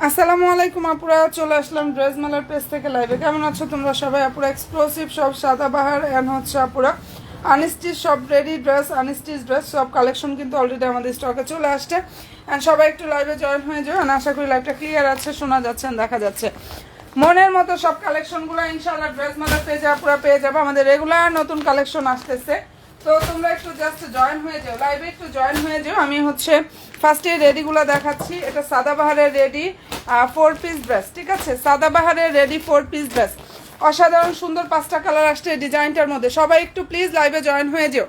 আসসালামু আলাইকুম আপুরা, চলে আসলাম ড্রেস মেলার পেজ থেকে লাইভে। কেমন আছো তোমরা সবাই আপুরা? এক্সক্লুসিভ সব সাদাবাহার অ্যান্ড হচ্ছে আপুরা আনস্টিচ সব রেডি ড্রেস, আনস্টিচ ড্রেস সব কালেকশন কিন্তু অলরেডি আমাদের স্টকে চলে আসছে। অ্যান্ড সবাই একটু লাইভে জয়েন হয়ে যাও। অ্যান্ড আশা করি লাইভটা ক্লিয়ার আছে, শোনা যাচ্ছে, দেখা যাচ্ছে। মনের মতো সব কালেকশনগুলো ইনশাআল্লাহ ড্রেস মেলার পেজে আপুরা পেয়ে যাবো। আমাদের রেগুলার নতুন কালেকশন আসতেছে, তো তোমরা একটু জাস্ট জয়েন হয়ে যাও, লাইভে একটু জয়েন হয়ে যাও। আমি হচ্ছে ফার্স্টে রেডিগুলো দেখাচ্ছি। এটা সাদাবাহারের রেডি 4 পিস ড্রেস, ঠিক আছে? সাদাবাহারের রেডি 4 পিস ড্রেস, অসাধারণ সুন্দর 5টা কালার আসছে এই ডিজাইনটার মধ্যে। সবাই একটু প্লিজ লাইভে জয়েন হয়ে যাও।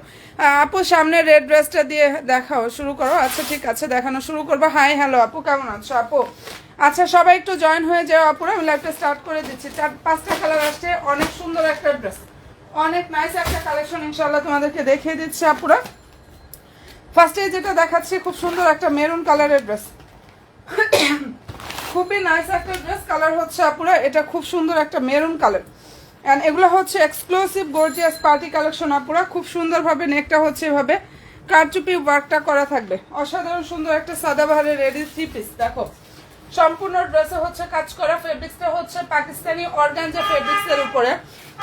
আপু সামনে রেড ড্রেসটা দিয়ে দেখাও, শুরু করো। আচ্ছা ঠিক আছে, দেখানো শুরু করবো। হাই হ্যালো আপু, কেমন আছো আপু? আচ্ছা সবাই একটু জয়েন হয়ে যাও আপুরা, আমি লাইভটা স্টার্ট করে দিচ্ছি। 5টা কালার আসছে, অনেক সুন্দর একটা ড্রেস, অনেক নাইস একটা কালেকশন ইনশাআল্লাহ তোমাদেরকে দেখিয়ে দিচ্ছি আপুরা। ফার্স্টে যেটা দেখাচ্ছি খুব সুন্দর একটা মেরুন কালারের ড্রেস, খুবই নাইস একটা ড্রেস। কালার হচ্ছে আপুরা এটা খুব সুন্দর একটা মেরুন কালার। অ্যান্ড এগুলো হচ্ছে এক্সক্লুসিভ গর্জিয়াস পার্টি কালেকশন আপুরা। খুব সুন্দরভাবে নেকটা হচ্ছে এভাবে কারচুপি ওয়ার্কটা করা থাকবে। অসাধারণ সুন্দর একটা সাদাবাহারের রেডি 3 পিস। দেখো সম্পূর্ণ ড্রেসে হচ্ছে কাজ করা, ফেব্রিক্সটা হচ্ছে পাকিস্তানি অর্গানজা ফেব্রিক্সের উপরে।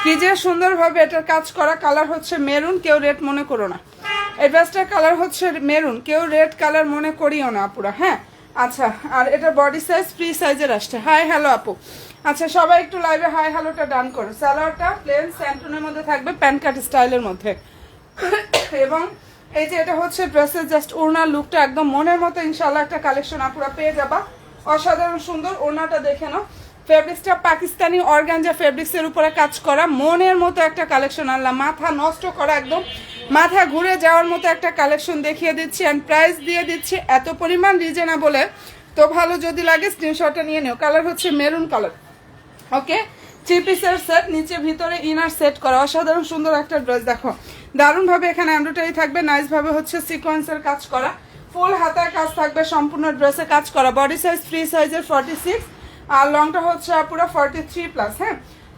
কি যে সুন্দরভাবে এটার কাজ করা। কালার হচ্ছে মেরুন, কেউ রেড মনে করো না। এই ড্রেসটার কালার হচ্ছে মেরুন, কেউ রেড কালার মনে করিও না আপুরা, হ্যাঁ। আচ্ছা, আর এটা বডি সাইজ ফ্রি সাইজের আসছে। হাই হ্যালো আপু। আচ্ছা সবাই একটু লাইভে হাই হ্যালোটা ডান করো। সালোয়ারটা প্লেন স্যান্টনের মধ্যে থাকবে, প্যান্ট কাট স্টাইলের মধ্যে। এবং এই যে এটা হচ্ছে ড্রেসের জাস্ট ওড়নার লুকটা একদম মনের মতো ইনশাআল্লাহ একটা কালেকশন আপুরা পেয়ে যাবা। অসাধারণ সুন্দর ওড়নাটা দেখে নাও। ফেব্রিক্সটা পাকিস্তানি অর্গানজা ফেব্রিক্সের উপরে কাজ করা, মনের মতো একটা কালেকশন। আল্লাহ মাথা নষ্ট করা, একদম মাথা ঘুরে যাওয়ার মতো একটা কালেকশন দেখিয়ে দিচ্ছি। অ্যান্ড প্রাইস দিয়ে দিচ্ছি এত পরিমাণ রিজনেবলে, তো ভালো যদি লাগে স্ক্রিনশটটা নিয়ে নিও। কালার হচ্ছে মেরুন কালার, ওকে। 3 পিসের সেট, নিচে ভিতরে ইনার সেট করা, অসাধারণ সুন্দর একটা ড্রেস। দেখো দারুণভাবে এখানে এমব্রয়ডারি থাকবে, নাইসভাবে হচ্ছে সিকোয়েন্সের কাজ করা, ফুল হাতায় কাজ থাকবে, সম্পূর্ণ ড্রেসে কাজ করা। বডি সাইজ ফ্রি সাইজের 46, আর লংটা হচ্ছে পুরো 43 প্লাস, হ্যাঁ।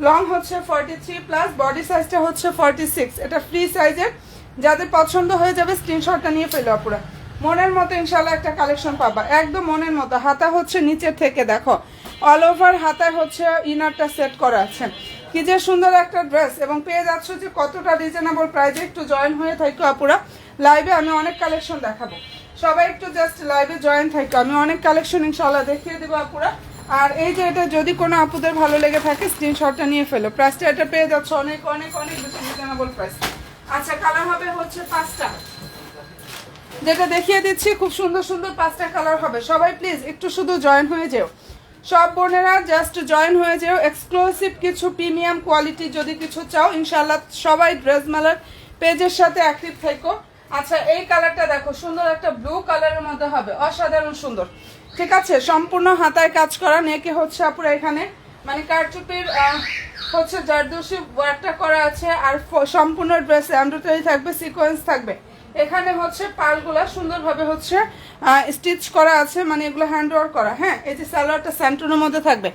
লং হচ্ছে 43 প্লাস, বডি সাইজটা হচ্ছে 46। এটা ফ্রি সাইজের, যাদের পছন্দ হয়ে যাবে স্ক্রিনশটটা নিয়ে ফেলো আপুরা। মনের মতো ইনশাল্লাহ একটা কালেকশন পাবা, একদম মনের মতো। হাতা হচ্ছে নিচের থেকে দেখো অল ওভার হাতায় হচ্ছে ইনারটা সেট করা আছে। কি যে সুন্দর একটা ড্রেস, এবং পেয়ে যাচ্ছ যে কতটা রিজনেবল প্রাইসে। একটু জয়েন হয়ে থাকো আপুরা লাইভে, আমি অনেক কালেকশন দেখাবো। সবাই একটু জাস্ট লাইভে জয়েন থাকো, আমি অনেক কালেকশন ইনশাল্লাহ দেখিয়ে দেবো আপুরা। আর এই যে এটা যদি কোনো আপুদের ভালো লেগে থাকে স্ক্রিনশটটা নিয়ে ফেলো। প্রাইসটা এটা পেয়ে যাচ্ছে অনেক অনেক অনেক বেশি রিজনেবল প্রাইস। আচ্ছা কালার হবে হচ্ছে 5টা, যেটা দেখিয়ে দিচ্ছি খুব সুন্দর সুন্দর 5টা কালার হবে। সবাই প্লিজ একটু শুধু জয়েন হয়ে যেও, সব বোনেরা জাস্ট জয়েন হয়ে যেও। এক্সক্লুসিভ কিছু প্রিমিয়াম কোয়ালিটি যদি কিছু চাও ইনশাআল্লাহ সবাই ড্রেস মেলার পেজের সাথে অ্যাক্টিভ থেকো। আচ্ছা এই কালারটা দেখো, সুন্দর একটা ব্লু কালারের মধ্যে হবে, অসাধারণ সুন্দর, ঠিক আছে? সম্পূর্ণ হাতায় কাজ করা, নেকে হচ্ছে আপুরা এখানে মানে কারচুপির হচ্ছে জারদোসি ওয়ার্কটা করা আছে। আর সম্পূর্ণ ড্রেসে এমব্রয়ডারি থাকবে, সিকোয়েন্স থাকবে। এখানে হচ্ছে পালগুলা সুন্দরভাবে হচ্ছে স্টিচ করা আছে, মানে এগুলো হ্যান্ড ওয়ার্ক করা, হ্যাঁ। এই যে সালোয়ারটা স্যান্টনের মধ্যে থাকবে,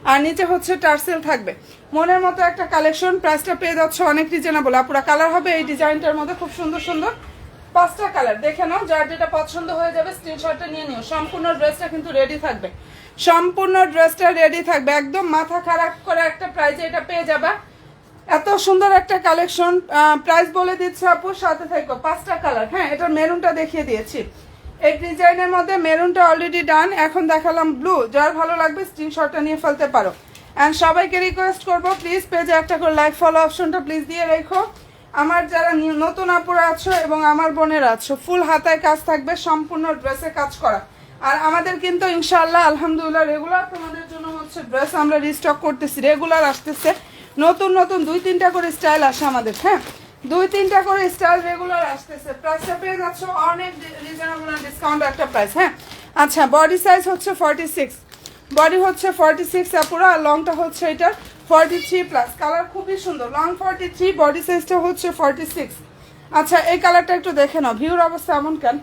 আর নিচে হচ্ছে টার্সেল থাকবে। মনের মতো একটা কালেকশন, প্রাইসটা পেয়ে যাচ্ছে অনেক রিজনেবল আপুরা। কালার হবে এই ডিজাইনটার মধ্যে খুব সুন্দর সুন্দর 5টা কালার, দেখে নাও। যার যেটা পছন্দ হয়ে যাবে স্ক্রিনশটটা নিয়ে নিও। সম্পূর্ণ ড্রেসটা কিন্তু রেডি থাকবে, সম্পূর্ণ ড্রেসটা রেডি থাকবে, একদম মাথা খারাপ করে একটা প্রাইজে এটা পেয়ে যাবা। এত সুন্দর একটা কালেকশন, প্রাইস বলে দিচ্ছে আপু, সাথে থাকো। 5টা কালার, হ্যাঁ। এটার মেরুনটা দেখিয়ে দিয়েছি, এই ডিজাইনের মধ্যে মেরুনটা অলরেডি ডান। এখন দেখালাম ব্লু, যার ভালো লাগবে স্ক্রিনশটটা নিয়ে ফেলতে পারো। অ্যান্ড সবাইকে রিকোয়েস্ট করবো প্লিজ পেজে একটা করে লাইক ফলো অপশনটা প্লিজ দিয়ে রেখো। আমার যারা নতুন আপুরা আছো এবং আমার বোনেরা আছো, ফুল হাতায় কাজ থাকবে, সম্পূর্ণ ড্রেসে কাজ করা। আর আমাদের কিন্তু ইনশাআল্লাহ আলহামদুলিল্লাহ রেগুলার তোমাদের জন্য হচ্ছে ড্রেস আমরা রিস্টক করতেছি, রেগুলার আসতেছে নতুন নতুন 2-3টা করে স্টাইল আসে আমাদের, হ্যাঁ। 2-3টা করে স্টাইল রেগুলার আসতেছে। প্রাইসটা পেয়ে যাচ্ছ অনেক রিজনেবল ডিসকাউন্ট একটা প্রাইস, হ্যাঁ। আচ্ছা বডি সাইজ হচ্ছে 46, বডি হচ্ছে 46 আপুরা, আর লংটা হচ্ছে এটা 43 প্লাস। কালার খুবই সুন্দর, লং 43, বডি সাইজটা হচ্ছে 46। আচ্ছা এই কালারটা একটু দেখে নাও, ভিউর অবস্থা এমন কেন?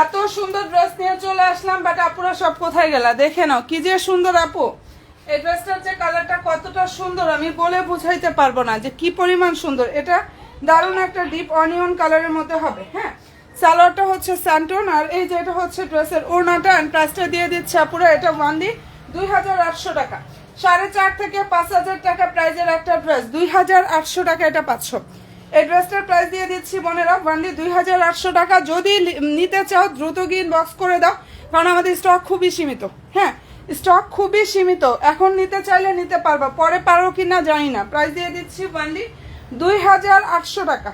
এত সুন্দর ড্রেস নিয়ে চলে আসলাম, বাট আপুরা সব কোথায় গেলা? দেখে নাও কি যে সুন্দর আপু। এই ড্রেসটার যে কালারটা কতটা সুন্দর আমি বলে বুঝাইতে পারবো না যে কি পরিমাণ সুন্দর। এটা দারুণ একটা ডিপ অনিয়ন কালারের মধ্যে হবে, হ্যাঁ। সালোয়ারটা হচ্ছে স্যান্টন, আর এই যে এটা হচ্ছে ড্রেসের ওড়নাটা। অ্যান্ড প্রাইসটা দিয়ে দিচ্ছে আপুরা, এটা ওয়ানলি 2800 টাকা। 4.5 থেকে 5000 টাকা প্রাইজের একটা ড্রেস 2800 টাকা এটা পাচ্ছ। এই ড্রেসটার প্রাইস দিয়ে দিচ্ছি বোনেরা ওয়ানলি 2800 টাকা। যদি নিতে চাও দ্রুত গিয়ে ইনবক্স করে দাও, কারণ আমাদের স্টক খুবই সীমিত। হ্যাঁ, স্টক খুবই সীমিত, এখন নিতে চাইলে নিতে পারবা, পরে পারো কি না জানি না। প্রাইস দিয়ে দিচ্ছি ওয়ানলি 2800 টাকা।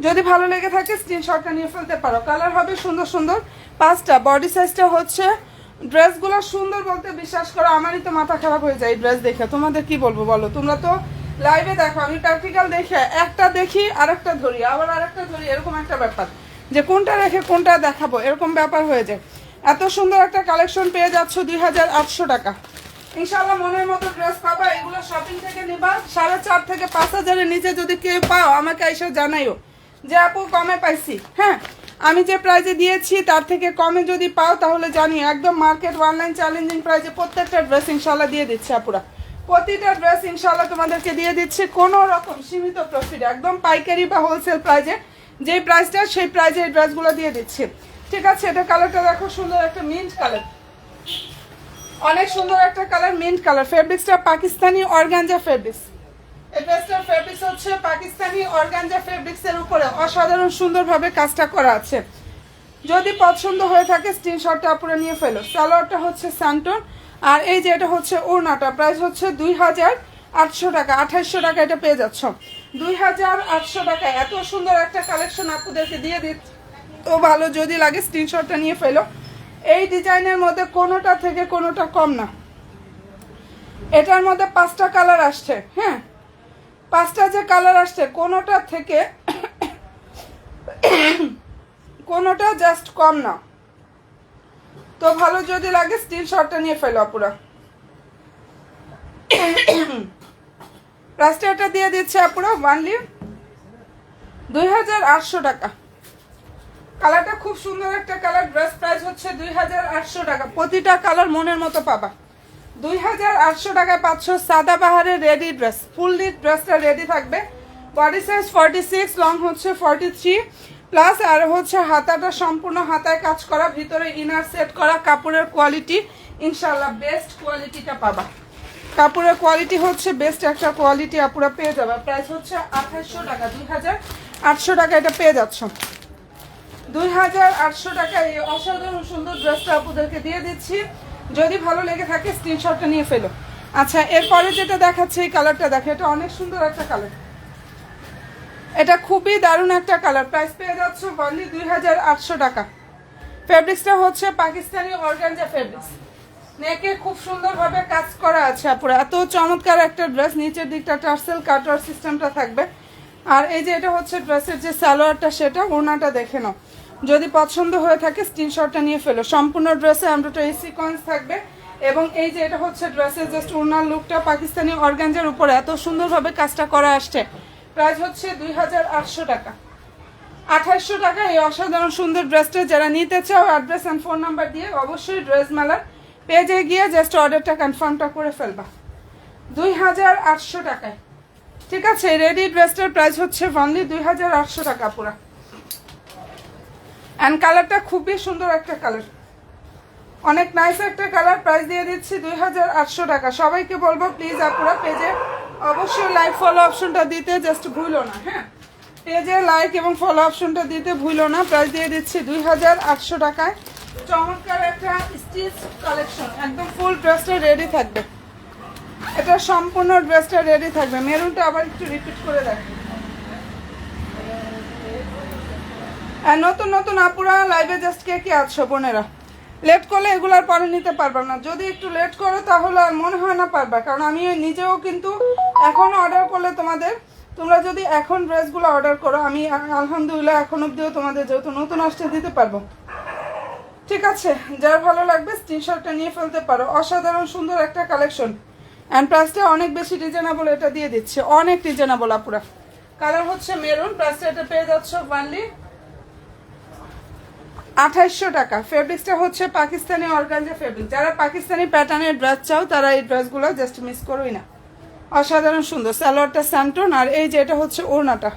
যদি ভালো লেগে থাকে স্ক্রিনশটটা নিয়ে ফেলতে পারো। কালার হবে সুন্দর সুন্দর 5টা। বডি সাইজটা হচ্ছে, ড্রেসগুলো সুন্দর বলতে বিশ্বাস করো আমারই তো মাথা খারাপ হয়ে যায় এই ড্রেস দেখে। তোমাদের কি বলবো বলো, তোমরা তো লাইভে দেখো, আমি প্র্যাকটিক্যাল দেখে একটা দেখি আরেকটা ধরি, আবার আরেকটা ধরি, এরকম একটা ব্যাপার যে কোনটা রেখে কোনটা দেখাবো, এরকম ব্যাপার হয়ে যায়। এত সুন্দর একটা কালেকশন পেয়ে যাচ্ছ 2800 টাকা। ইনশাআল্লাহ মনের মতো ড্রেস পাবা। এগুলো শপিং থেকে নিবা। 4.5 থেকে 5000-এর নিচে যদি কেউ পাও আমাকে এসে জানাইও যে আপু কমে পাইছি। হ্যাঁ, আমি যে প্রাইজে দিয়েছি তার থেকে কমে যদি পাও তাহলে জানি, একদম মার্কেট অনলাইন চ্যালেঞ্জিং প্রাইজে প্রত্যেকটা ড্রেস ইনশাআল্লাহ দিয়ে দিচ্ছে আপুরা। প্রতিটা ড্রেস ইনশাআল্লাহ তোমাদেরকে দিয়ে দিচ্ছে কোনো রকম সীমিত প্রফিট, একদম পাইকারি বা হোলসেল প্রাইজে যে প্রাইসটা সেই প্রাইজে এই ড্রেসগুলো দিয়ে দিচ্ছে। ঠিক আছে, এটা কালারটা দেখো, সুন্দর একটা মিন্ট কালার, অনেক সুন্দর একটা কালার, মিন্ট কালার। ফেব্রিক্সটা পাকিস্তানি অর্গানজা ফেব্রিক্স। এই ড্রেসটার ফেব্রিক্স হচ্ছে পাকিস্তানি অর্গানজা ফেব্রিক্সের উপরে অসাধারণ সুন্দরভাবে কাজটা করা আছে। যদি পছন্দ হয়ে থাকে স্ক্রিনশটটা আপুরে নিয়ে ফেলো। সালোয়ারটা হচ্ছে স্যান্টন, আর এই যে এটা হচ্ছে ওড়নাটা। প্রাইস হচ্ছে 2800 টাকা। 2800 টাকা এটা পেয়ে যাচ্ছ 2800 টাকা। এত সুন্দর একটা কালেকশন আপুদেরকে দিয়ে দিচ্ছি, তো ভালো যদি লাগে স্ক্রিনশটটা নিয়ে ফেলো। এই ডিজাইনের মধ্যে কোনোটা থেকে কোনোটা কম না। এটার মধ্যে 5টা কালার আসছে। হ্যাঁ, 5টা যে কালার আসছে কোনোটা থেকে কোনোটা জাস্ট কম না। তো ভালো যদি লাগে স্ক্রিনশটটা নিয়ে ফেলো আপুরা। প্রাইসটা এটা দিয়ে দিচ্ছে আপুরা ওয়ানলি 2800 টাকা। কালারটা খুব সুন্দর একটা কালার। ড্রেস প্রাইস হচ্ছে 2800 টাকা। প্রতিটা কালার মনের মতো পাবা। 2800 টাকায় পাচ্ছ সাদাবাহারের রেডি ড্রেস। ফুললি ড্রেসটা রেডি থাকবে। বডি সাইজ 46, লং হচ্ছে 43 প্লাস, আর হচ্ছে হাতাটা সম্পূর্ণ হাতায় কাজ করা, ভিতরে ইনার সেট করা। কাপড়ের কোয়ালিটি ইনশাআল্লাহ বেস্ট কোয়ালিটিটা পাবা। কাপড়ের কোয়ালিটি হচ্ছে বেস্ট একটা কোয়ালিটি আপুরা পেয়ে যাবে। প্রাইস হচ্ছে 2800 টাকা। 2800 টাকা এটা পেয়ে যাচ্ছ। 2800 টাকা এই অসাধারণ সুন্দর ড্রেসটা আপুদেরকে দিয়ে দিচ্ছি। যদি ভালো লেগে থাকে স্ক্রিনশটটা নিয়ে ফেলো। আচ্ছা, এরপরে যেটা দেখাচ্ছে এই কালারটা দেখো, এটা অনেক সুন্দর একটা কালার, এটা খুবই দারুণ একটা কালার। প্রাইস পেয়ে যাচ্ছ অনলি 2800 টাকা। ফেব্রিক্সটা হচ্ছে পাকিস্তানি অর্গানজা ফেব্রিক্স। নেকে খুব সুন্দরভাবে কাজ করা আছে আপুরা। এত চমৎকার একটা ড্রেস। নিচের দিকটা টার্সেল কাটওয়ার সিস্টেমটা থাকবে। আর এই যে এটা হচ্ছে ড্রেসের যে সালোয়ারটা, সেটা ওড়নাটা দেখে নাও। যদি পছন্দ হয়ে থাকে স্ক্রিনশটটা নিয়ে ফেলো। সম্পূর্ণ ড্রেসে এমব্রয়ডারি সিকোয়েন্স থাকবে। এবং এই যে এটা হচ্ছে ড্রেসের জাস্ট ওড়নার লুকটা পাকিস্তানি অর্গানজার উপরে এত সুন্দরভাবে কাজটা করা আসছে। প্রাইস হচ্ছে 2800 টাকা। 2800 টাকা এই অসাধারণ সুন্দর ড্রেসটা যারা নিতে চাও অ্যাড্রেস অ্যান্ড ফোন নাম্বার দিয়ে অবশ্যই ড্রেস মেলার পেজে গিয়ে জাস্ট অর্ডারটা কনফার্মটা করে ফেলবা 2800 টাকায়। ঠিক আছে, রেডি ড্রেসটার প্রাইস হচ্ছে অনলি 2800 টাকা পুরা। অ্যান্ড কালারটা খুবই সুন্দর একটা কালার, অনেক নাইস একটা কালার। প্রাইস দিয়ে দিচ্ছি 2800 টাকা। সবাইকে বলবো প্লিজ আপুরা পেজে অবশ্যই লাইক ফলো অপশনটা দিতে জাস্ট ভুলো না। হ্যাঁ, পেজে লাইক এবং ফলো অপশনটা দিতে ভুলো না। প্রাইস দিয়ে দিচ্ছি 2800 টাকায়। চমৎকার একটা স্টিচ কালেকশন, একদম ফুল ড্রেসটা রেডি থাকবে। এটা সম্পূর্ণ ড্রেসটা রেডি থাকবে। মেরুনটা আবার একটু রিপিট করে দেখো। আর নতুন নতুন আপুরা লাইভে জাস্ট কে আছো বোনেরা, লেট করলে এগুলার পরে নিতে পারবা না। যদি একটু লেট করো তাহলে আর মনে হয় না পারবা, কারণ আমি নিজেও কিন্তু এখন অর্ডার করলে তোমরা যদি এখন ড্রেসগুলো অর্ডার করো, আমি আলহামদুলিল্লাহ এখন অব্দিও তোমাদের যেহেতু নতুন আসতে দিতে পারবো। ঠিক আছে, যার ভালো লাগবে স্ক্রিনশটটা নিয়ে ফেলতে পারো। অসাধারণ সুন্দর একটা কালেকশন। অ্যান্ড প্রাইসটা অনেক বেশি রিজনেবল এটা দিয়ে দিচ্ছে, অনেক রিজনেবল আপুরা। কালার হচ্ছে মেরুন। প্রাইসটা এটা পেয়ে যাচ্ছ অনলি 2800 টাকা। ফেব্রিক্সটা হচ্ছে পাকিস্তানি অর্গানজা ফেব্রিক। যারা পাকিস্তানি প্যাটার্নের ড্রেস চাও তারা এই ড্রেসগুলো জাস্ট মিস করোই না। অসাধারণ সুন্দর। সালোয়ারটা স্যান্টন, আর এই যে এটা হচ্ছে ওড়নাটা।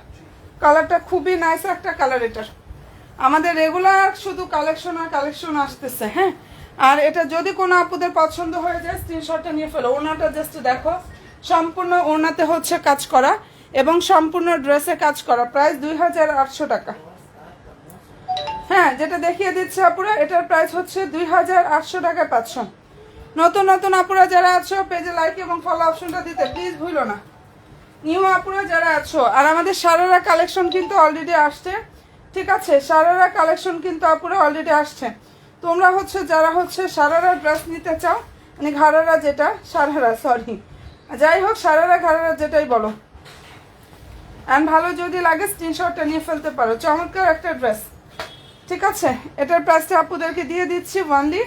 কালারটা খুবই নাইস একটা কালার এটার। আমাদের রেগুলার শুধু কালেকশন আর কালেকশন আসতেছে, হ্যাঁ। আর এটা যদি কোনো আপুদের পছন্দ হয়ে যায় স্ক্রিনশটটা নিয়ে ফেলো। ওনাটা জাস্ট দেখো, সম্পূর্ণ ওনাতে হচ্ছে কাজ করা এবং সম্পূর্ণ ড্রেসে কাজ করা। প্রাইস 2800 টাকা। হ্যাঁ, যেটা দেখিয়ে দিচ্ছে আপুরা, এটার প্রাইস হচ্ছে 2800 টাকায় পাচ্ছ। নতুন নতুন আপুরা যারা আছো পেজে লাইক এবং ফলো অপশনটা দিতে প্লিজ ভুলো না। নিউ আপুরা যারা আছো, আর আমাদের সারারা কালেকশন কিন্তু অলরেডি আসছে, ঠিক আছে। সারারা কালেকশন কিন্তু আপুরা অলরেডি আসছে। তোমরা হচ্ছে যারা হচ্ছে সারারা ড্রেস নিতে চাও, মানে ঘাড়ারা, যেটা সারারা, সরি, যাই হোক সারারা ঘাড়ারা যেটাই বলো, অ্যান্ড ভালো যদি লাগে স্ক্রিনশটটা নিয়ে ফেলতে পারো। চমৎকার একটা ড্রেস, ঠিক আছে। এটার প্রাইসটা আপুদেরকে দিয়ে দিচ্ছি ওয়ানলি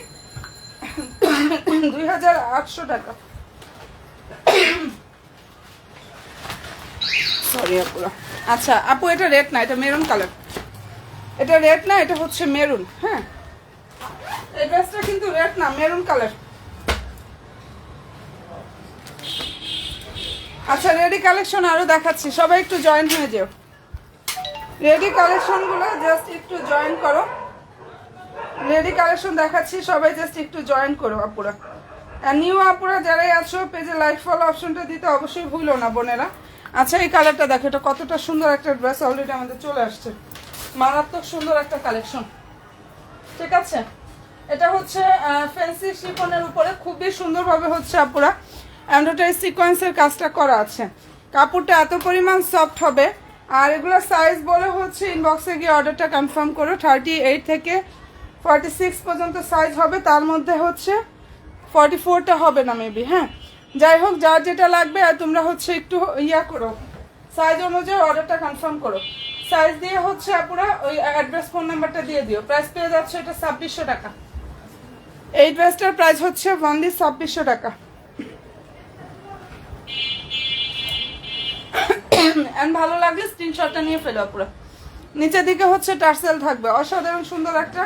2800 টাকা। সরি আপুরা। আচ্ছা আপু, এটা রেড না, এটা মেরুন কালার। এটা রেড না, এটা হচ্ছে মেরুন। হ্যাঁ, এই ড্রেসটা কিন্তু রেড না, মেরুন কালার। আচ্ছা, রেডি কালেকশন আরো দেখাচ্ছি, সবাই একটু জয়েন হয়ে যাও। রেডি কালেকশনগুলো জাস্ট একটু জয়েন করো। রেডি কালেকশন দেখাচ্ছি, সবাই জাস্ট একটু জয়েন করো আপুরা। আর নিউ আপুরা যারাই আছো পেজে লাইক ফলো অপশনটা দিতে অবশ্যই ভুলো না বোনেরা। আচ্ছা, এই কালারটা দেখো, এটা কতটা সুন্দর একটা ড্রেস অলরেডি আমাদের চলে আসছে। মারাত্মক সুন্দর একটা কালেকশন, ঠিক আছে। এটা হচ্ছে ফ্যান্সি শিফনের উপরে খুবই সুন্দরভাবে হচ্ছে আপুরা এমব্রয়ডারি সিকোয়েন্সের কাজটা করা আছে। কাপড়টা এত পরিমাণ সফট হবে। আর এগুলো সাইজ বলে হচ্ছে ইনবক্সে গিয়ে অর্ডারটা কনফার্ম করো। 38 থেকে 46 পর্যন্ত সাইজ হবে, তার মধ্যে হচ্ছে 44টা হবে না মেবি। হ্যাঁ, যাই হোক, যার যেটা লাগবে আর তোমরা হচ্ছে একটু ইয়া করো, সাইজ অনুযায়ী অর্ডারটা কনফার্ম করো। সাইজ দিয়ে হচ্ছে আপুরা ওই অ্যাড্রেস ফোন নাম্বারটা দিয়ে দিও। প্রাইস পেয়ে যাচ্ছে এটা 2600 টাকা। এই ড্রেসটার প্রাইস হচ্ছে অনলি 2600 টাকা। এন্ড ভালো লাগলে স্ক্রিনশটটা নিয়ে ফেলো আপুরা। নিচের দিকে হচ্ছে টার্সেল থাকবে, অসাধারণ সুন্দর একটা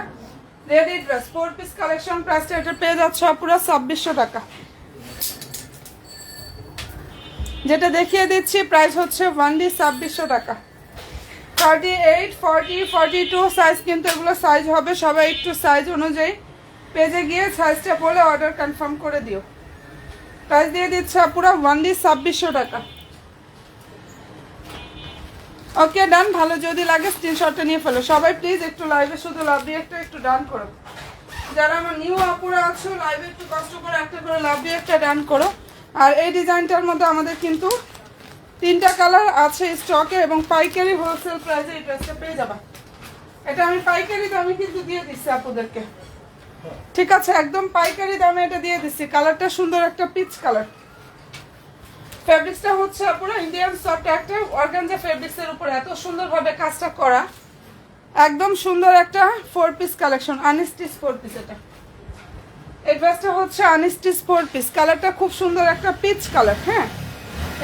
রেডি ড্রেস 4 পিস কালেকশন। প্রাইসটা এটা পেয়ে যাচ্ছে আপুরা 2600 টাকা। যেটা দেখিয়ে দিচ্ছি প্রাইস হচ্ছে অনলি 2600 টাকা। 38, 40, 42 সাইজ কিন্তু এগুলো সাইজ হবে। সবাই একটু সাইজ অনুযায়ী পেজে গিয়ে সাইজটা বলে অর্ডার কনফার্ম করে দিও। প্রাইস দিয়ে দিচ্ছে পুরো অনলি 2600 টাকা। ওকে ডান। ভালো যদি লাগে স্ক্রিনশটটা নিয়ে ফেলো। সবাই প্লিজ একটু লাইভে শুধু লাভ দিয়ে একটু ডান করো। যারা আমার নিউ আপুরা আছো লাইভে একটু কষ্ট করে একটা করে লাভ দিয়ে একটা ডান করো। আর এই ডিজাইনটার মধ্যে আমাদের কিন্তু 3টা কালার আছে স্টকে এবং পাইকারি হোলসেল প্রাইসে এই ড্রেসটা পেয়ে যাবা। এটা আমি পাইকারি দামে কিন্তু দিয়ে দিচ্ছি আপুদেরকে, ঠিক আছে। একদম পাইকারি দামে এটা দিয়ে দিচ্ছি। কালারটা সুন্দর একটা পিচ কালার। ফেব্রিক্সটা হচ্ছে পুরো ইন্ডিয়ান সফট একটা অর্গানজা ফেব্রিক্সের উপরে এত সুন্দরভাবে কাজটা করা। একদম সুন্দর একটা 4 পিস কালেকশন, আনস্টিচ 4 পিস। এটা এই ড্রেসটা হচ্ছে আনস্টিচ 4 পিস। কালারটা খুব সুন্দর একটা পিচ কালার। হ্যাঁ,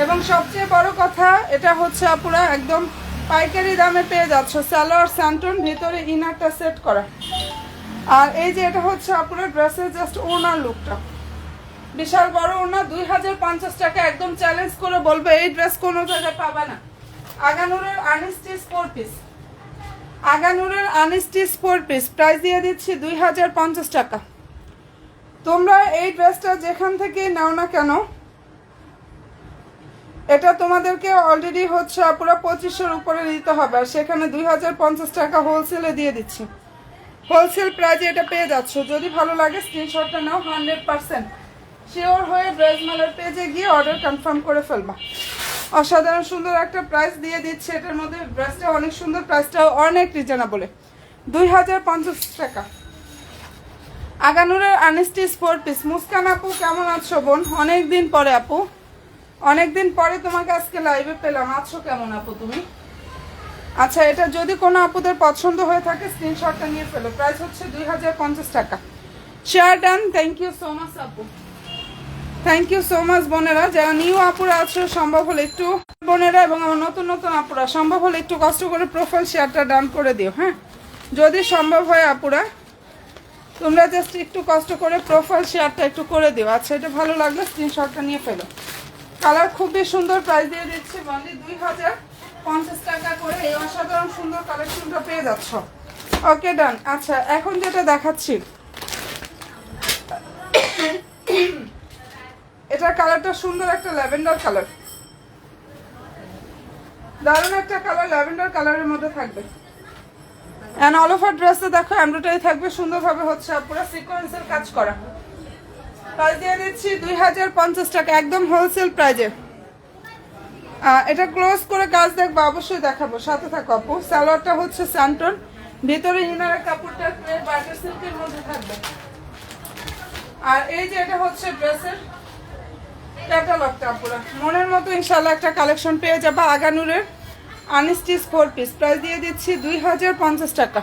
এবং সবচেয়ে বড় কথা এটা হচ্ছে পুরো একদম পাইকারি দামে পেয়ে যাচ্ছ। সালোয়ার স্যান্টন, ভিতরে ইনারটা সেট করা। আর এই যে এটা হচ্ছে পুরো ড্রেসের জাস্ট ওনার লুকটা, বিশাল বড় ওনা। 2050 টাকা। একদম চ্যালেঞ্জ করে বলবো এই ড্রেস কোনো জায়গায় পাবে না। আগানুরের আনস্টিচ 4 পিস, আগানুরের আনস্টিচ 4 পিস। প্রাইস দিয়ে দিচ্ছি 2050 টাকা। তোমরা এই ড্রেসটা যেখান থেকে নাও না কেন, এটা তোমাদেরকে অলরেডি হচ্ছে পুরো 2500-এর উপরে দিতে হবে। আর সেখানে 2050 টাকা হোলসেলে দিয়ে দিচ্ছি। হোলসেল প্রাইজে এটা পেয়ে যাচ্ছ। যদি ভালো লাগে স্ক্রিনশটটা নাও, 100% শিওর হয়ে ড্রেস মেলার পেজে গিয়ে অর্ডার কনফার্ম করে ফেলবা। অসাধারণ সুন্দর একটা প্রাইস দিয়ে দিচ্ছে। এটার মধ্যে ড্রেসটা অনেক সুন্দর, প্রাইসটাও অনেক রিজনেবল, 2050 টাকা। আগানুরের আনস্টিচ 4 পিস। মুস্কান আপু কেমন আছো বোন? অনেকদিন পরে আপু, অনেকদিন পরে তোমাকে আজকে লাইভে পেলাম। আছো কেমন আপু তুমি? আচ্ছা, এটা যদি কোনো আপুদের পছন্দ হয়ে থাকে স্ক্রিনশটটা নিয়ে ফেলো। প্রাইস হচ্ছে 2050 টাকা। Share done. Thank you so much আপু, থ্যাংক ইউ সো মাচ বোনেরা। যারা নিউ আপুরা আছো সম্ভব হলে একটু, বোনেরা এবং আমার নতুন নতুন আপুরা সম্ভব হলে একটু কষ্ট করে প্রোফাইল শেয়ারটা ডান করে দিও। হ্যাঁ, যদি সম্ভব হয় আপুরা তোমরা জাস্ট একটু কষ্ট করে প্রোফাইল শেয়ারটা একটু করে দিও। আচ্ছা, এটা ভালো লাগলে স্ক্রিনশটটা নিয়ে ফেলো। কালার খুবই সুন্দর। প্রাইস দিয়ে দিচ্ছি অনলি 2050 টাকা করে। এই অসাধারণ সুন্দর কালেকশনটা পেয়ে যাচ্ছ। ওকে ডান। আচ্ছা এখন যেটা দেখাচ্ছি এটার কালারটা সুন্দর, একটা ল্যাভেন্ডার কালার, দারুণ একটা কালার, ল্যাভেন্ডার কালারের মধ্যে থাকবে। এন্ড অল ওভার ড্রেসে দেখো এমব্রয়ডারি থাকবে সুন্দরভাবে, হচ্ছে পুরো সিকোয়েন্সের কাজ করা। প্রাইস দিয়ে দিচ্ছি 2050 টাকা, একদম হোলসেল প্রাইজে। এটা ক্লোজ করে কাজ দেখবো, অবশ্যই দেখাবো, সাথে থাকো আপু। সালোয়ারটা হচ্ছে স্যান্টন, ভিতরে ইনারের কাপড়টা বাটার সিল্কের মধ্যে থাকবে। আর এই যে এটা হচ্ছে ড্রেসের ক্যাটালগটা, পুরো মনের মতো ইনশাল্লাহ একটা কালেকশন পেয়ে যাবে। আগানুরের আনস্টিচ 4 পিস, প্রাইস দিয়ে দিচ্ছি 2050 টাকা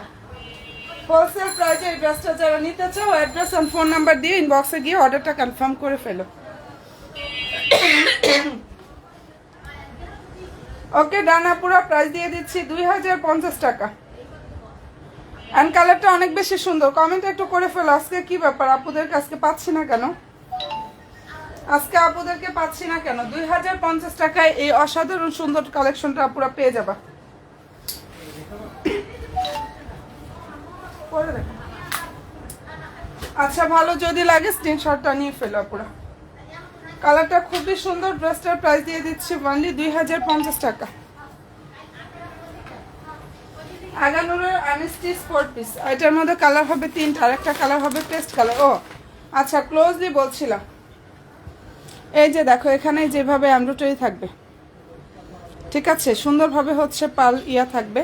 হোলসেল প্রাইসে। এই ড্রেসটা যারা নিতে চাও অ্যাড্রেস আর ফোন নাম্বার দিয়ে ইনবক্সে গিয়ে অর্ডারটা কনফার্ম করে ফেলো। ওকে ডানা, পুরো প্রাইস দিয়ে দিচ্ছি 2050 টাকা। অ্যান্ড কালারটা অনেক বেশি সুন্দর, কমেন্ট একটু করে ফেলো। আজকে কি ব্যাপার, আপুদেরকে আজকে পাচ্ছি না কেন, আজকে আপুদেরকে পাচ্ছি না কেন? 2050 টাকায় এই অসাধারণ সুন্দর কালেকশনটা পুরো পেয়ে যাবা। আচ্ছা ভালো যদি লাগে স্ক্রিনশটটা নিয়ে ফেলো পুরো। কালারটা খুবই সুন্দর, ড্রেসটার প্রাইস দিয়ে দিচ্ছি অনলি 2050 টাকা। আগানুরের আনস্টিচ 4 পিস, এটার মধ্যে কালার হবে 3টা, আর একটা কালার হবে পেস্ট কালার। ও আচ্ছা ক্লোজলি বলছিলাম, এই যে দেখো এখানে যেভাবে এমব্রয়ডারি থাকবে, ঠিক আছে, সুন্দরভাবে হচ্ছে পাল ইয়া থাকবে।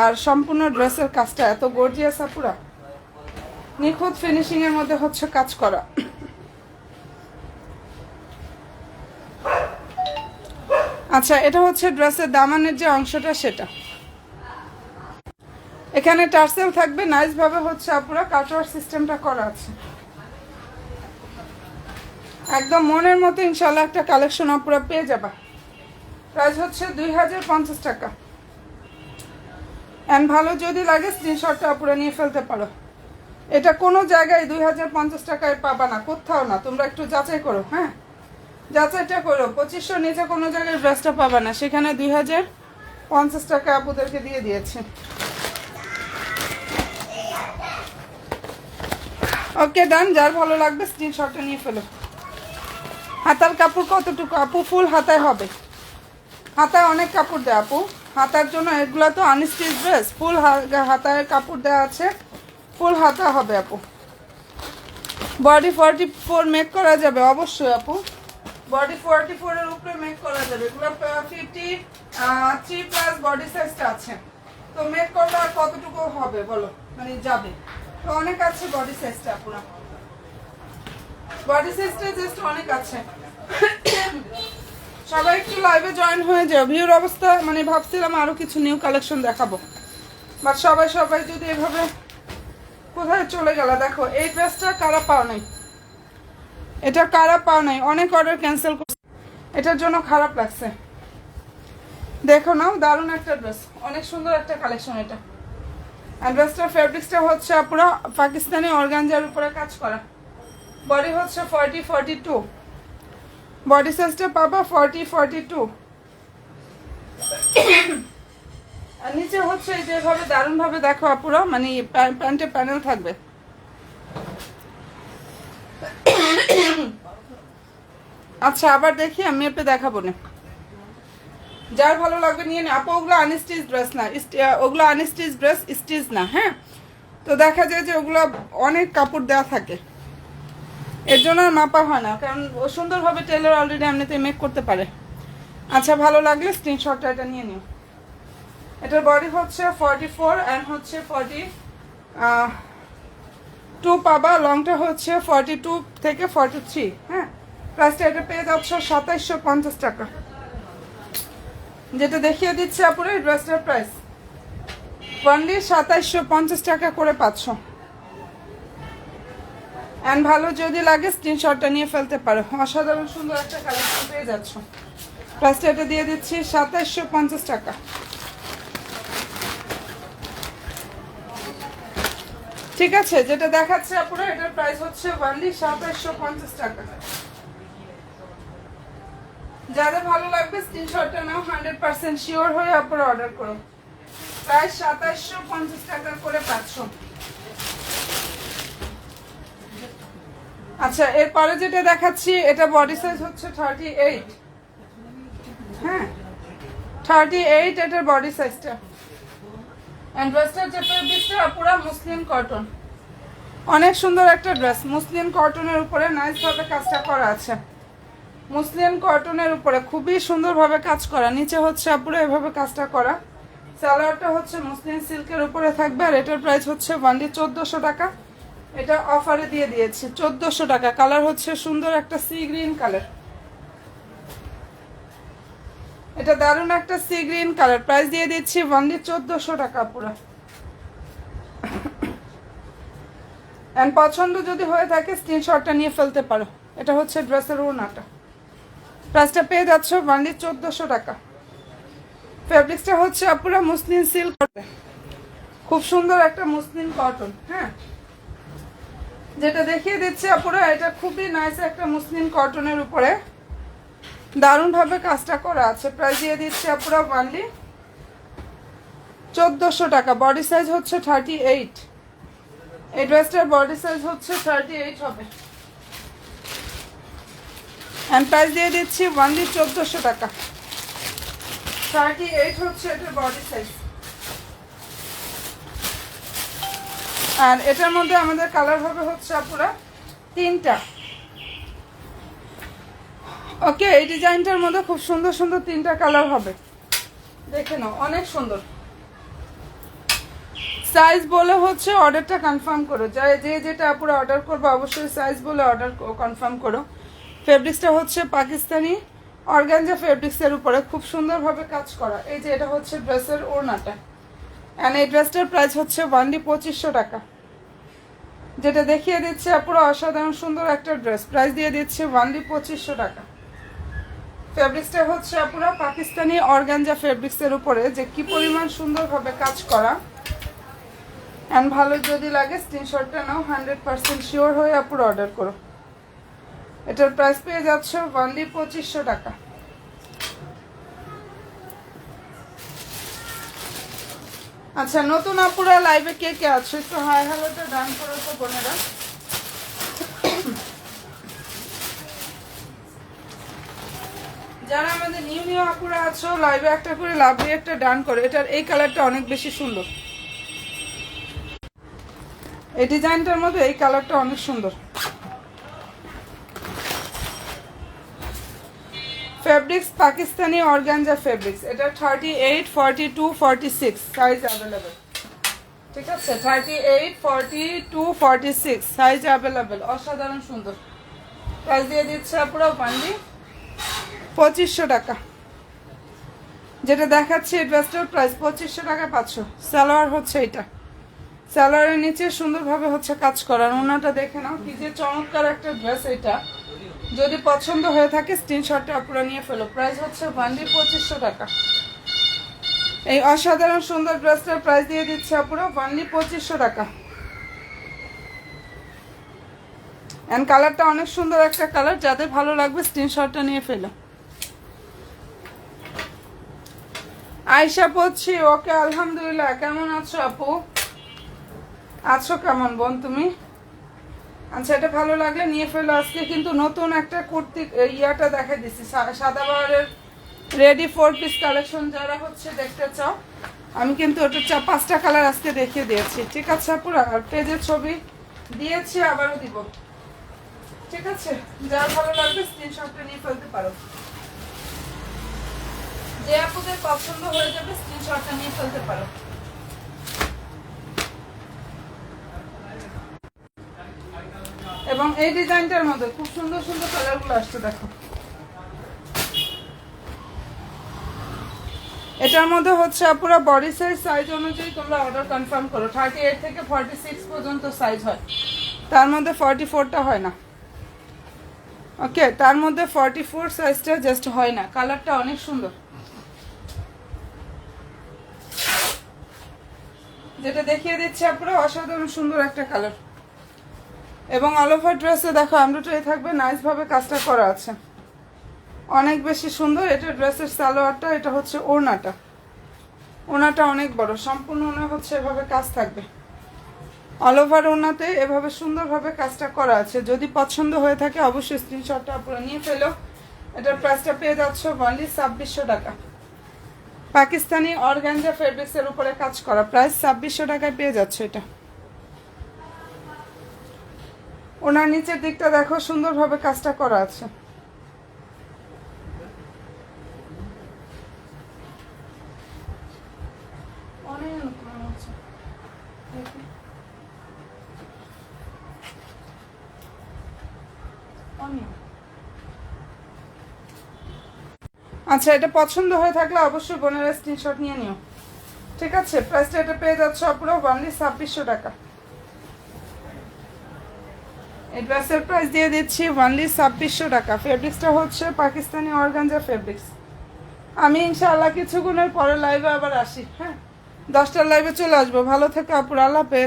আর সম্পূর্ণ ড্রেসের কাজটা এত গর্জিয়াস, পুরা নিখুঁত ফিনিশিং এর মধ্যে হচ্ছে কাজ করা। আচ্ছা এটা হচ্ছে ড্রেসের দামানের যে অংশটা, সেটা এখানে টার্সেল থাকবে, নাইস ভাবে হচ্ছে পুরো কাটওয়ার্ক সিস্টেমটা করা আছে। একদম মনের মতো ইনশাল্লাহ একটা কালেকশন পুরো পেয়ে যাবা। প্রাইস হচ্ছে 2050 টাকা। এন্ড ভালো যদি লাগে স্ক্রিনশটটা পুরো নিয়ে ফেলতে পারো। এটা কোনো জায়গায় 2050 টাকায় পাবা না, কোথাও না, তোমরা একটু যাচাই করো। হ্যাঁ যাচাইটা করো, 2500 নিচে কোনো জায়গায় ড্রেসটা পাবা না, সেখানে 2050 টাকা আপুদেরকে দিয়ে দিয়েছে। ওকে ডান, যার ভালো লাগবে স্ক্রিনশটটা নিয়ে ফেলো। হাতার কাপড় কতটুকু আপু? ফুল হাতায় হবে, হাতায় অনেক কাপড় দেয় আপু, হাতার জন্য এগুলো তো আনস্টিচ ড্রেস, ফুল হাতায় কাপড় দেওয়া আছে, ফুল হাতা হবে আপু। বডি 44 মেক করা যাবে অবশ্যই আপু, বডি 44 এর উপরে মেক করা যাবে। এগুলো 53+ বডি সাইজটা আছে, তো মেক করলে আর কতটুকু হবে বলো, মানে যাবে তো অনেক আছে বডি সাইজটা, পুরো বডি সাইজটা জাস্ট অনেক আছে। সবাই একটু লাইভে জয়েন হয়ে যাও। ভিউর অবস্থা মানে ভাবছিলাম আরো কিছু নিউ কালেকশন দেখাবো, বাট সবাই যদি এভাবে কোথায় চলে গেল। দেখো এই ড্রেসটা কারা পাও নাই, এটা কারা পাও নাই, অনেক অর্ডার ক্যান্সেল করছে, এটার জন্য খারাপ লাগছে। দেখো নাও, দারুণ একটা ড্রেস, অনেক সুন্দর একটা কালেকশন এটা। আর ড্রেসটার ফেব্রিক্সটা হচ্ছে পুরো পাকিস্তানি অর্গানজার উপরে কাজ করা। বডি হচ্ছে 40-42, বডি সাইজটা পাবা 40-42। আর নিচে হচ্ছে যেভাবে দারুণ ভাবে দেখো পুরো মানে প্যান্টে প্যানেল থাকবে। আচ্ছা আবার দেখি, আমি এপে দেখাবো না, যার ভালো লাগবে নিয়ে নে আপু। ওগুলো আনস্টিচ ড্রেস না, ওগুলো আনস্টিচ ড্রেস, স্টিচ না। হ্যাঁ তো দেখা যায় যে ওগুলো অনেক কাপড় দেওয়া থাকে, এর জন্য আর মাপা হয় না, কারণ সুন্দরভাবে টেলার অলরেডি এমনিতে মেক করতে পারে। আচ্ছা ভালো লাগলে স্ক্রিনশটটা এটা নিয়ে নিও। এটার বডি হচ্ছে 44 অ্যান্ড হচ্ছে 42 পাবা, লংটা হচ্ছে 42 থেকে 43। হ্যাঁ প্রাইসটা এটা পেয়ে যাচ্ছ 2750 টাকা, যেটা দেখিয়ে দিচ্ছে আপুরা এই ড্রেসটার প্রাইস অনলি 2750 টাকা করে পাচ্ছ। অ্যান্ড ভালো যদি লাগে স্ক্রিনশটটা নিয়ে ফেলতে পারো, অসাধারণ সুন্দর একটা কালেকশন পেয়ে যাচ্ছ। প্রাইসটা এটা দিয়ে দিচ্ছি 2750 টাকা। ঠিক আছে, যেটা দেখাচ্ছে আপুরা এটার প্রাইস হচ্ছে অনলি 2750 টাকা। যাদের ভালো লাগবে স্ক্রিনশটটা নাও, 100% শিওর হয়ে আপুরা অর্ডার করো। প্রায় 2750 টাকা করে পাচ্ছ। আচ্ছা, এরপরে যেটা দেখাচ্ছি এটা বডি সাইজ হচ্ছে 38। হ্যাঁ 38 এটার বডি সাইজটা। এন্ড ড্রেসটার যে ফেব্রিকটা পুরো মুসলিম কটন, অনেক সুন্দর একটা ড্রেস। মুসলিম কটনের উপরে নাইস ভাবে কাজটা করা আছে। মুসলিম কটনের উপরে খুবই সুন্দরভাবে কাজ করা, নিচে হচ্ছে পুরো এভাবে কাজটা করা। সালোয়ারটা হচ্ছে মুসলিম সিল্কের উপরে থাকবে। আর এটার প্রাইস হচ্ছে ওয়ানলি 1400 টাকা। এটা অফারে দিয়ে দিয়েছি 1400 টাকা। কালার হচ্ছে সুন্দর একটা সি গ্রিন কালার, এটা দারুণ একটা সি গ্রিন কালার। প্রাইস দিয়ে দিচ্ছি ওয়ানলি 1400 টাকা পুরো। এন্ড পছন্দ যদি হয়ে থাকে স্ক্রিনশটটা নিয়ে ফেলতে পারো। এটা হচ্ছে ড্রেসের ওড়নাটা, প্রাইসটা পেয়ে যাচ্ছ ওয়ানলি 1400 টাকা। ফেব্রিক্সটা হচ্ছে পুরো মুসলিম সিল্ক, খুব সুন্দর একটা মুসলিম কটন। হ্যাঁ, যেটা দেখিয়ে দিচ্ছে পুরো এটা খুবই নাইস একটা মুসলিম কটনের উপরে দারুণ ভাবে কাজটা করা আছে। প্রাইস দিয়ে দিচ্ছে পুরো ওয়ানলি 1400 টাকা। বডি সাইজ হচ্ছে 38। এই ড্রেসটার বডি সাইজ হচ্ছে 38 হবে। এন্ড প্রাইস দিয়ে দিচ্ছি ওয়ানলি 1400 টাকা। 38 হচ্ছে এটার বডি সাইজ। আর এটার মধ্যে আমাদের কালার হবে হচ্ছে পুরো 3টা। ওকে, এই ডিজাইনটার মধ্যে খুব সুন্দর সুন্দর 3টা কালার হবে, দেখে নাও অনেক সুন্দর। সাইজ বলে হচ্ছে অর্ডারটা কনফার্ম করো, যে যেটা পুরো অর্ডার করবে অবশ্যই সাইজ বলে অর্ডার কনফার্ম করো। ফেব্রিক্সটা হচ্ছে পাকিস্তানি অর্গানজা ফেব্রিক্সের উপরে খুব সুন্দরভাবে কাজ করা। এই যে এটা হচ্ছে ড্রেসের ওড়নাটা। অ্যান্ড এই ড্রেসটার প্রাইস হচ্ছে ওয়ানলি 2500 টাকা। যেটা দেখিয়ে দিচ্ছে পুরো অসাধারণ সুন্দর একটা ড্রেস। প্রাইস দিয়ে দিচ্ছে ওয়ানলি 2500 টাকা। ফেব্রিক্সটা হচ্ছে পুরো পাকিস্তানি অর্গানজা ফেব্রিক্সের উপরে, যে কি পরিমাণ সুন্দরভাবে কাজ করা। অ্যান্ড ভালো যদি লাগে স্ক্রিনশটটা নাও, 100% শিওর হয়ে পুরো অর্ডার করো। এটার প্রাইস পেয়ে যাচ্ছে ওয়ানলি 2500 টাকা। আচ্ছা, নতুন আপুরা লাইভে কে কে আছে একটু হাই হ্যালোটা ডান করো তো বোনেরা। যারা আমাদের নিউ নিউ আপুরা আছো লাইভে একটা করে লাভলি একটা ডান করো। এটার এই কালারটা অনেক বেশি সুন্দর, এই ডিজাইনটার মধ্যে এই কালারটা অনেক সুন্দর। Fabrics Pakistani organza fabrics. এটা 38, 42, 46 সাইজ অ্যাভেলেবেল। ঠিক আছে, 38, 42, 46 সাইজ অ্যাভেলেবেল। অসাধারণ সুন্দর। প্রাইস দিয়ে দিচ্ছে পুরো ওয়ানলি 2500 টাকা। যেটা দেখাচ্ছি এই ড্রেসটার প্রাইস 2500 টাকা পাচ্ছ। সালোয়ার হচ্ছে এটা, সালোয়ারের নিচে সুন্দরভাবে হচ্ছে কাজ করা। ওনাটা দেখে নাও কি যে চমৎকার একটা ড্রেস। এটা যদি পছন্দ হয়ে থাকে স্ক্রিনশটটা পুরো নিয়ে ফেলো। প্রাইস হচ্ছে ওয়ানলি 2500 টাকা। এই অসাধারণ সুন্দর ড্রেসটার প্রাইস দিয়ে দিচ্ছে পুরো ওয়ানলি 2500 টাকা। এন্ড কালারটা অনেক সুন্দর একটা কালার, যাদের ভালো লাগবে স্ক্রিনশটটা নিয়ে ফেলো। আয়শা পড়ছি। ওকে, আলহামদুলিল্লাহ। কেমন আছো আপু? আছো কেমন বোন তুমি? আচ্ছা, এটা ভালো লাগলে নিয়ে ফেলো। আজকে কিন্তু নতুন একটা কুর্তি ইয়াটা দেখাই দিচ্ছি, সাদাবাহারের রেডি 4 পিস কালেকশন। যারা হচ্ছে দেখতে চাও, আমি কিন্তু ওটা 5টা কালার আজকে দেখিয়ে দিয়েছি। ঠিক আছে পুরো, আর পেজের ছবি দিয়েছি, আবারও দিব। ঠিক আছে, যার ভালো লাগবে স্ক্রিনশটটা নিয়ে ফেলতে পারো। যে আপুদের পছন্দ হয়ে যাবে স্ক্রিনশটটা নিয়ে ফেলতে পারো। এবং এই ডিজাইনটার মধ্যে খুব সুন্দর সুন্দর কালারগুলো আসছে, দেখো। এটার মধ্যে হচ্ছে পুরো বডি সাইজ অনুযায়ী তোমরা অর্ডার কনফার্ম করো। 38 থেকে 46 পর্যন্ত সাইজ হয়, তার মধ্যে 44টা হয় না। ওকে, তার মধ্যে 44 সাইজটা জাস্ট হয় না। কালারটা অনেক সুন্দর, যেটা দেখিয়ে দিচ্ছে পুরো অসাধারণ সুন্দর একটা কালার। এবং অল ওভার ড্রেসে দেখো এমব্রয়ডারি থাকবে, নাইস ভাবে কাজটা করা আছে, অনেক বেশি সুন্দর। এটা ড্রেসের সালোয়ারটা, এটা হচ্ছে ওড়নাটা। ওনাটা অনেক বড়, সম্পূর্ণ ওনা হচ্ছে এভাবে কাজ থাকবে, অল ওভার ওনাতে এভাবে সুন্দরভাবে কাজটা করা আছে। যদি পছন্দ হয়ে থাকে অবশ্যই স্ক্রিনশটটা পুরো নিয়ে ফেলো। এটার প্রাইসটা পেয়ে যাচ্ছ অনলি 2600 টাকা। পাকিস্তানি অর্গানজা ফেব্রিক্সের উপরে কাজ করা, প্রাইস 2600 টাকায় পেয়ে যাচ্ছে এটা। ওনার নিচের দিকটা দেখো সুন্দরভাবে কাজটা করা আছে। আচ্ছা, এটা পছন্দ হয়ে থাকলে অবশ্যই বোনেরা স্ক্রিনশট নিয়ে নিও, ঠিক আছে? প্রাইসটা এটা পেয়ে যাচ্ছে পুরো অনলি 2600 টাকা। এই ড্রেসের প্রাইস দিয়ে দিচ্ছি অনলি 2600 টাকা। ফেব্রিক্সটা হচ্ছে পাকিস্তানি অর্গানজা ফেব্রিক্স। আমি ইনশাআল্লাহ কিছুক্ষণের পরে লাইভে আবার আসি, হ্যাঁ 10টার লাইভে চলে আসবো। ভালো থেকে আপুরা, আল্লাহ হাফেজ।